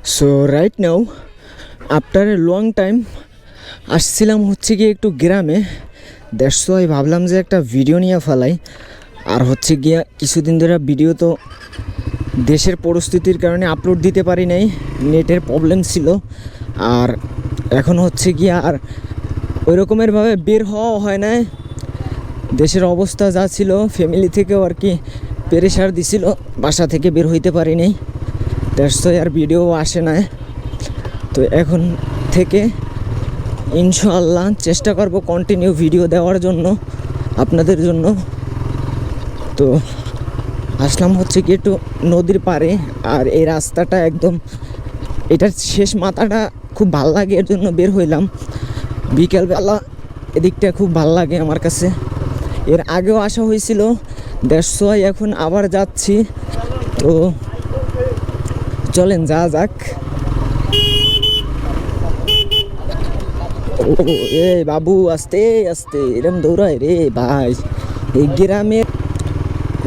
So right now after a long time আসছিলাম হচ্ছে গিয়ে একটু গ্রামে। দ্যাটস ওয়াই ভাবলাম যে একটা ভিডিও নিয়ে ফেলাই। আর হচ্ছে গিয়ে কিছুদিন ধরে ভিডিও তো দেশের পরিস্থিতির কারণে আপলোড দিতে পারি নাই, নেটের প্রবলেম ছিল। আর এখন হচ্ছে গিয়ে আর ওই রকমেরভাবে বের হওয়া হয় না। দেশের অবস্থা যা ছিল, ফ্যামিলি থেকেও আর কি প্রেশার দিছিল, বাসা থেকে বের হইতে পারি নাই। দ্যাটস ওয়াই আর ভিডিও আসে না। তো এখন থেকে ইনশাআল্লাহ চেষ্টা করব কন্টিনিউ ভিডিও দেওয়ার জন্য আপনাদের জন্য। তো আসলাম হচ্ছে কি একটু নদীর পাড়ে, আর এই রাস্তাটা একদম এটার শেষ মাথাটা খুব ভাল লাগে, এর জন্য বের হইলাম। বিকেলবেলা এদিকটা খুব ভাল লাগে আমার কাছে। এর আগেও আসা হয়েছিল, দ্যাটস ওয়াই এখন আবার যাচ্ছি। তো চলেন যা যাক। ও এ বাবু আস্তে আস্তে এরম দৌড়ায় রে ভাই। এই গ্রামের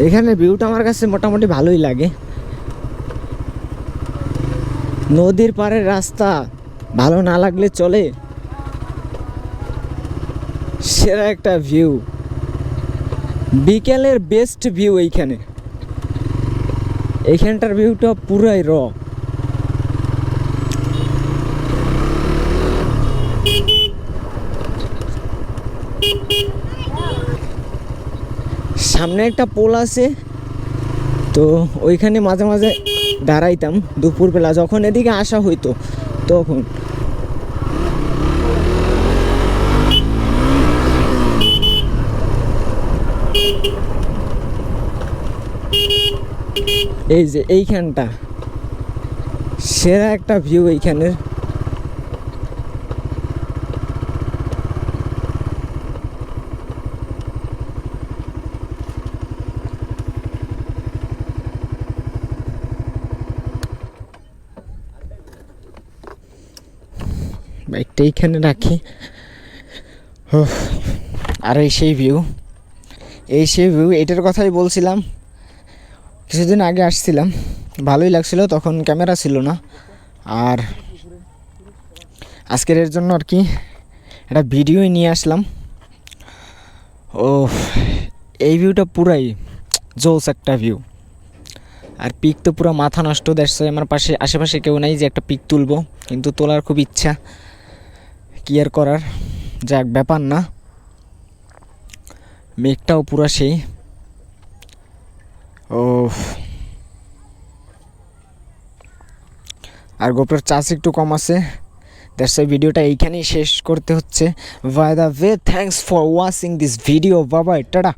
এখানে ভিউটা আমার কাছে মোটামুটি ভালোই লাগে। নদীর পাড়ের রাস্তা ভালো না লাগলে চলে, সেরা একটা ভিউ, বিকেলের বেস্ট ভিউ এইখানটার ভিউটা পুরাই র। সামনে একটা পোল আছে, তো ওইখানে মাঝে মাঝে দাঁড়াইতাম দুপুরবেলা যখন এদিকে আসা হইতো তখন। এই যে এইখানটা সেরা একটা ভিউ এইখানের। বাইকটা এইখানে রাখি। আর এই সেই ভিউ, এইটার কথাই বলছিলাম। কিছুদিন আগে আসছিলাম, ভালোই লাগছিল, তখন ক্যামেরা ছিল না। আর আজকের এর জন্য আর কি একটা ভিডিওই নিয়ে আসলাম। ও এই ভিউটা পুরাই জোস একটা ভিউ। আর পিক তো পুরো মাথা নষ্ট। দেখছো আমার আশেপাশে কেউ নাই যে একটা পিক তুলবো, কিন্তু তোলার খুব ইচ্ছা, কি আর করার, যাক ব্যাপার না। মেঘটাও পুরো সেই। ও আর গোপ্রোর চার্জ একটু কম আছে, দ্যাটস ওয়াই ভিডিওটা এইখানেই শেষ করতে হচ্ছে। By the way, thanks for watching this video. Bye bye, tata.